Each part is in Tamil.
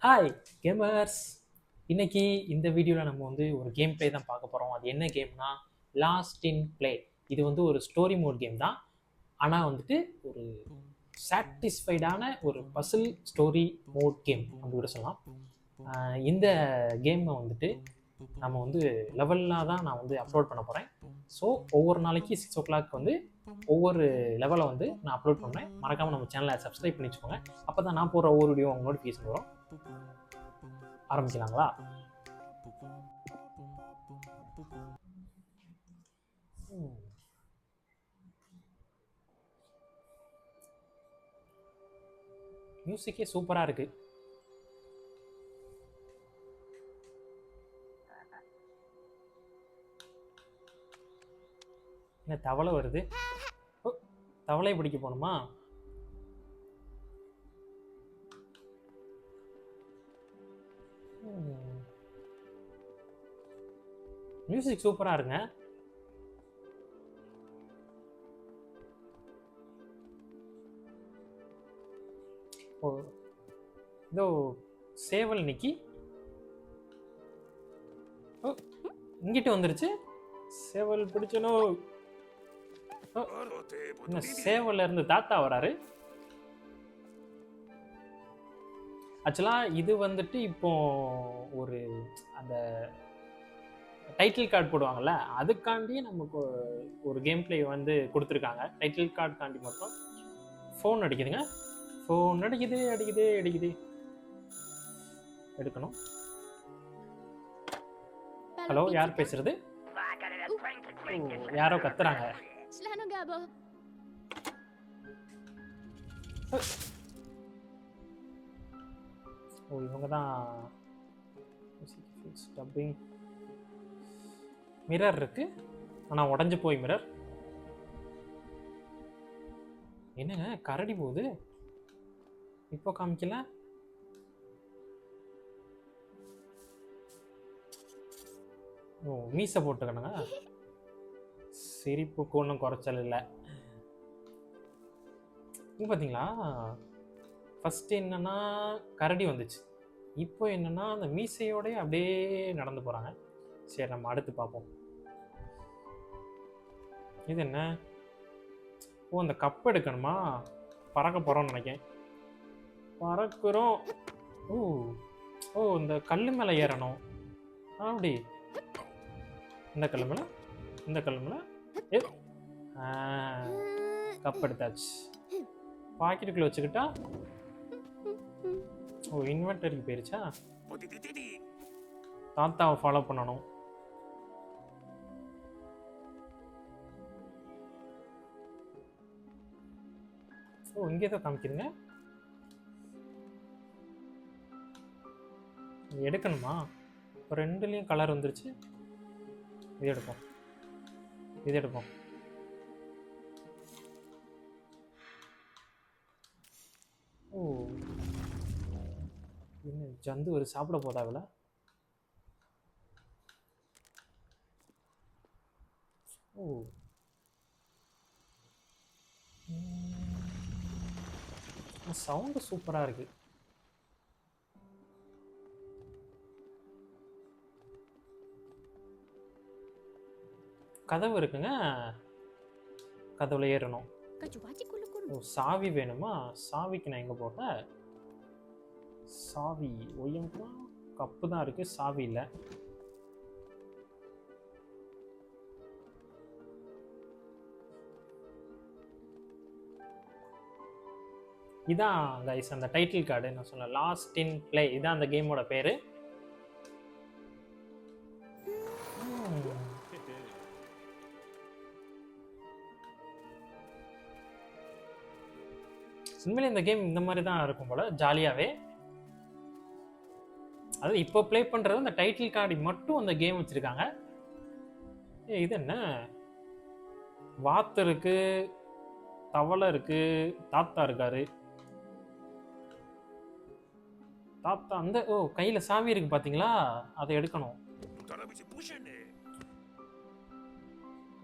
Hi gamers. இன்னைக்கு இந்த வீடியோவில் நம்ம வந்து ஒரு கேம் ப்ளே தான் பார்க்க போகிறோம். அது என்ன கேம்னா லாஸ்ட் இன் ப்ளே. இது வந்து ஒரு ஸ்டோரி மோட் கேம் தான். ஆனால் வந்துட்டு ஒரு சாட்டிஸ்ஃபைடான ஒரு பசில் ஸ்டோரி மோட் கேம் அப்படி கூட சொல்லலாம். இந்த கேமை வந்துட்டு நம்ம வந்து லெவல்லாம் தான் நான் வந்து அப்லோட் பண்ண போகிறேன். ஸோ ஒவ்வொரு நாளைக்கு 6 o'clock வந்து ஒவ்வொரு லெவலை வந்து நான் அப்லோட் பண்ணுறேன். மறக்காமல் நம்ம சேனலை சப்ஸ்கிரைப் பண்ணி வச்சுக்கோங்க. அப்போ தான் நான் போகிற ஒவ்வொரு வீடியோ உங்கள் நோட்டிஃபிகேஷன் வரும். ஆரம்பிக்கலாங்களா? மியூசிக்கே சூப்பராக இருக்கு. என்ன தவளை வருது? ஓ, தவளையை பிடிக்க போகணுமா? மியூசிக் சூப்பராக இருங்க. ஓ, இதோ சேவல் நிக்கி. ஓ, இங்கிட்டு வந்துருச்சு. சேவல் பிடிச்சனும். என்ன சேவல்ல இருந்து தாத்தா வராரு. ஆக்சுவலாக இது வந்துட்டு இப்போ ஒரு அந்த டைட்டில் கார்டு போடுவாங்கல்ல, அதுக்காண்டி நமக்கு ஒரு கேம் பிளே வந்து கொடுத்துருக்காங்க. டைட்டில் கார்டு காண்டி மட்டும். ஃபோன் அடிக்குதுங்க. ஃபோன் அடிக்குது அடிக்குது அடிக்குது. எடுக்கணும். ஹலோ, யார் பேசுறது? யாரோ கத்துறாங்க. ஓ, இவங்க தான். டப்பிங். மிரர் இருக்கு, ஆனால் உடஞ்சு போய் மிரர். என்னங்க கரடி போகுது? இப்போ காமிக்கல. ஓ, மீசை போட்டுக்கணுங்க. சிரிப்புக்கு ஒன்றும் குறைச்சல் இல்லை. இங்கே பார்த்தீங்களா, ஃபஸ்ட்டு என்னன்னா கரடி வந்துச்சு. இப்போ என்னன்னா அந்த மீசையோடய அப்படியே நடந்து போகிறாங்க. சரி, நம்ம அடுத்து பார்ப்போம். இது என்ன? ஓ, அந்த கப் எடுக்கணுமா? பறக்க போகிறோம்னு நினைக்கிறேன். பறக்கிறோம். ஓ ஓ, இந்த கல் மேலே ஏறணும். அப்படி இந்த கல் மேலே, இந்த கல் மேலே. கப் எடுத்தாச்சு. பாக்கெட்டுக்குள்ள வச்சுக்கிட்டா. ஓ, இன்வெர்டருக்கு போயிருச்சா? தாத்தாவை ஃபாலோ பண்ணணும். ஓ, இங்கே தான் காமிக்குதுங்க. எடுக்கணுமா? இப்போ ரெண்டுலேயும் கலர் வந்துருச்சு. இது எடுப்போம், இது எடுப்போம். ஓ, என்ன ஜந்து ஒரு சாப்பிட போதாவில? ஓ, சவுண்டு சூப்பராக இருக்கு. கதவு இருக்குங்க, கதவுல ஏறணும். ஓ, சாவி வேணுமா? சாவிக்கு நான் எங்கே போடுறேன்? சாவி ஒய்யம்மா, கப்பு தான் இருக்கு, சாவி இல்லை. இதான் கைஸ் அந்த டைட்டில் கார்டு. நான் சொன்ன லாஸ்ட் இன் பிளே, இதான் அந்த கேமோட பேரு. உண்மையிலே இந்த கேம் இந்த மாதிரி தான் இருக்கும் போல, ஜாலியாகவே. அது இப்போ ப்ளே பண்ணுறது அந்த டைட்டில் கார்டு மட்டும் அந்த கேம் வச்சுருக்காங்க. இது என்ன? வாத்து இருக்கு, தவளை இருக்கு, தாத்தா இருக்காரு. தாத்தா அந்த ஓ கையில் சாவி இருக்கு பார்த்தீங்களா, அதை எடுக்கணும்.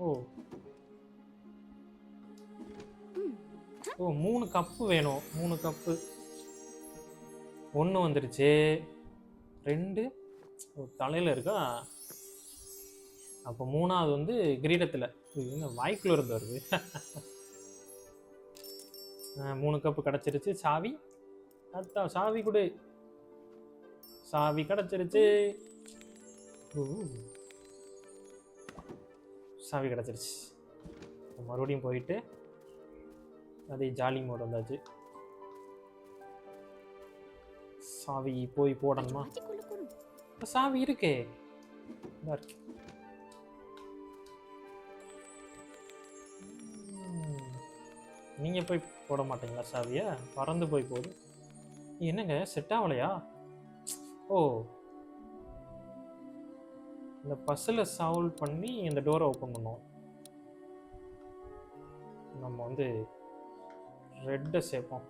ஓ ஓ, 3 கப்பு வேணும். 3 கப்பு. 1 வந்துருச்சு. 2 தலையில் இருக்கா. அப்போ 3ஆவது வந்து கிரீடத்தில். என்ன வாய்க்குள்ள இருந்து வருது. 3 கப்பு கிடச்சிருச்சு. சாவி அத்தா சாவி கொடு. சாவி கிடச்சிருச்சு. சாவி கிடச்சிருச்சு. மறுபடியும் போயிட்டு அதே ஜாலி மோட் வந்தாச்சு. சாவி போய் போடணுமா? சாவி இருக்கே. இருக்கு. நீங்கள் போய் போட மாட்டீங்களா சாவியை? பறந்து போய் போடு. என்னங்க செட் ஆகலையா? ஓ, இந்த பஸ்ஸில் சால்வ் பண்ணி இந்த டோரை ஓப்பன் பண்ணுவோம். நம்ம வந்து ரெட்டை சேர்ப்போம்.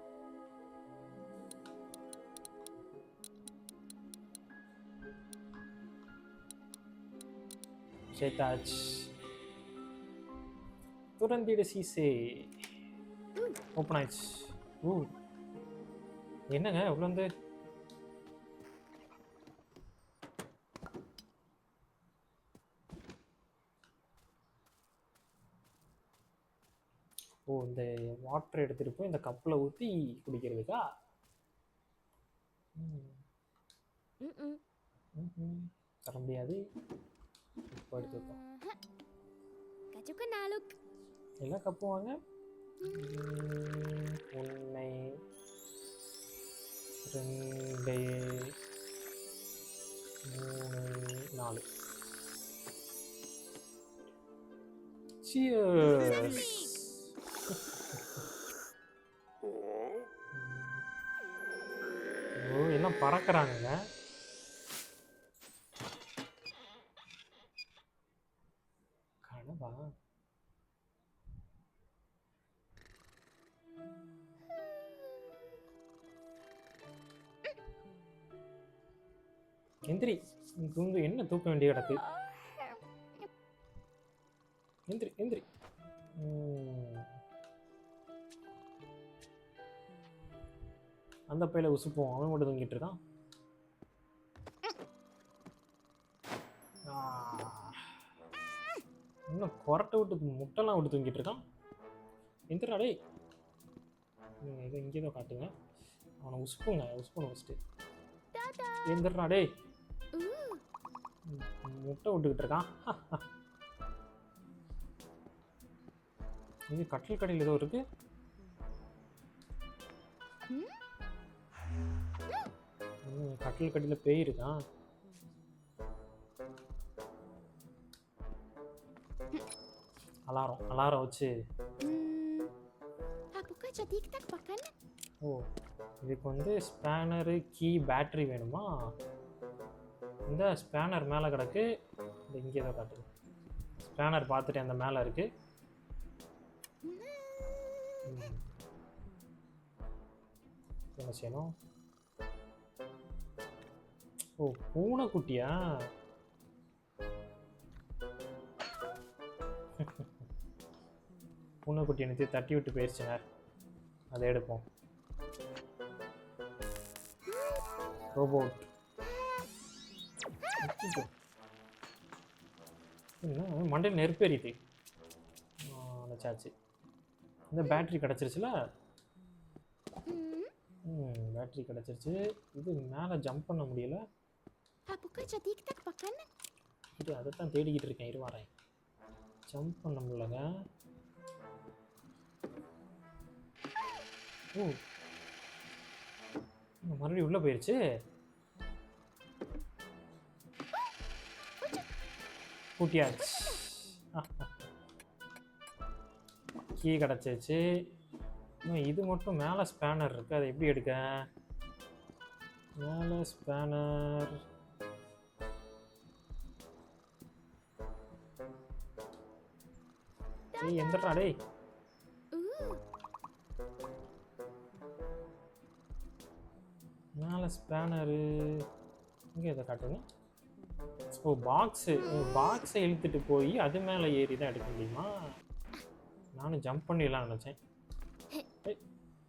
சேர்த்தாச்சு. துறந்திட சீசே ஓப்பன் ஆயிடுச்சு. என்னங்க இவ்வளோ வந்து இந்த வாட்டர் எடுத்துகிட்டு போய் இந்த கப்பில் ஊற்றி குடிக்கிறதுக்கா? தர முடியாது. இப்போ எடுத்து வைப்போம். எல்லாம் கப்பு வாங்க. 1 2 3 4. Cheers. எல்லாம் பறக்கிறாங்க. கனவா? எந்திரி. என்ன தூக்க வேண்டிய கிடக்கு? எந்திரி எந்திரி. அந்த பையில உசுப்போம். அவன் மட்டும் தூங்கிட்டு இருக்கான். இன்னும் கொரட்டை விட்டு முட்டைலாம் விட்டு தூங்கிட்டு இருக்கான். எந்திரா டேய். இதை இங்கே தான் காட்டுங்க. அவனை உசுப்புங்க. உசுப்பணும் ஃபஸ்ட்டு. எந்திரா டேய். முட்டை விட்டுக்கிட்டு இருக்கான். இது கட்டில் கடையில் ஏதோ இருக்கு. கட்டில் கடையில் பேய் இருக்கான். அலாரம் வச்சு. ஓ, இதுக்கு வந்து ஸ்பேனரு, கீ, பேட்டரி வேணுமா? இந்த ஸ்பேனர் மேலே கிடக்கு. இந்த இங்கே தான் காட்டுது. ஸ்பேனர் பார்த்துட்டு அந்த மேலே இருக்கு. என்ன செய்யணும்? ஓ, பூனைக்குட்டியா? பூனைக்குட்டி எனக்கு தட்டி விட்டு போயிடுச்சுங்க. அதை எடுப்போம். ரோபோட். மண்டையில் நெருப்பு எரியுது. வச்சாச்சு. இந்த பேட்டரி கிடச்சிருச்சுல. பேட்டரி கிடச்சிருச்சு. இது மேலே ஜம்ப் பண்ண முடியல. இது அதை தான் தேடிக்கிட்டு இருக்கேன். இருவாரேன். ஜம்ப் பண்ண முடியலங்க. ஓ, மறுபடியும் உள்ளே போயிடுச்சு. கூட்டியாச்சு. கீ கிடச்சிருச்சு. இது மட்டும் மேலே ஸ்பேனர் இருக்குது. அதை எப்படி எடுக்க? மேலே ஸ்பேனர். ஏய் எந்தடா டேய். மேலே ஸ்பேனரு இங்கே எதை காட்டுங்க. ஓ, பாக்ஸை இழுத்துட்டு போய் அது மேலே ஏறி தான் எடுக்க முடியுமா? நானும் ஜம்ப் பண்ணிடலாம் நினச்சேன்.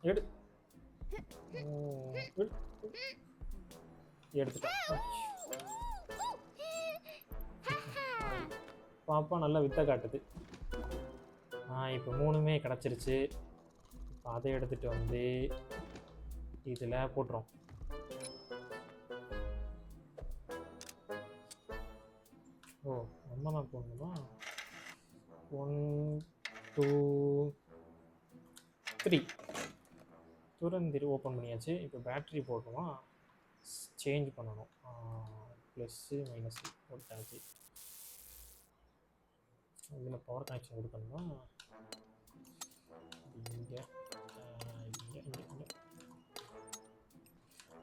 எடு. எடுத்துட்டோம். பாப்பா நல்லா வித்தை காட்டுது. இப்போ 3மே கிடச்சிருச்சு. இப்போ அதை எடுத்துகிட்டு வந்து இதில் போட்டுரும். ஓ நம்ம தான் போடணுமா? 1 2 3 துறந்துரு ஓப்பன் பண்ணியாச்சு. இப்போ பேட்ரி போட்டோமா சேஞ்ச் பண்ணணும். ப்ளஸ்ஸு மைனஸு போட்டாச்சு. இதில் பவர் கனெக்ஷன் கொடுக்கணுமா? இங்கே இங்கே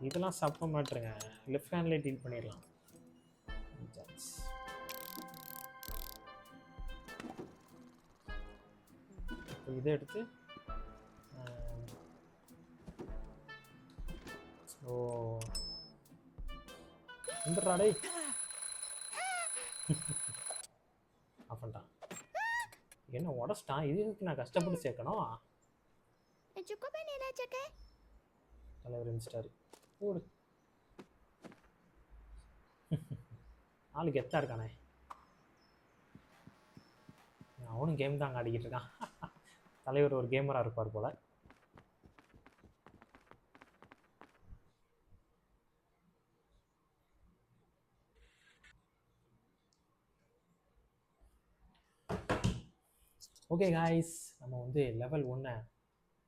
இதெல்லாம் சப்ப மாட்டுருங்க. லெஃப்ட் ஹேண்ட்லேயே டீல் பண்ணிடலாம். இப்போ இதை எடுத்து ஓ வந்துடுறாடே. ஆஃப்ண்டான். என்ன உடச்சிட்டான்? இதுக்கு நான் கஷ்டப்பட்டு சேர்க்கணும். தலைவர் இருந்துட்டாரு. ஓடு. ஆளுக்கு எத்தா இருக்கானே. அவனும் கேம் தான் ஆடிக்கிட்டு இருக்கான். தலைவர் ஒரு கேமராக இருப்பார் போல. ஓகே காய்ஸ், நம்ம வந்து லெவல் 1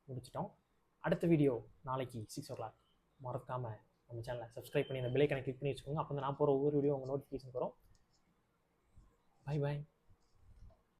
முடிச்சிட்டோம். அடுத்த வீடியோ நாளைக்கு 6 o'clock. மறக்காமல் நம்ம சேனலை சப்ஸ்கிரைப் பண்ணி அந்த பெல் ஐக்கானை கிளிக் பண்ணி வச்சுக்கோங்க. அப்போ நான் போகிற ஒவ்வொரு வீடியோ உங்கள் நோட்டிஃபிகேஷன் வரும். Bye bye.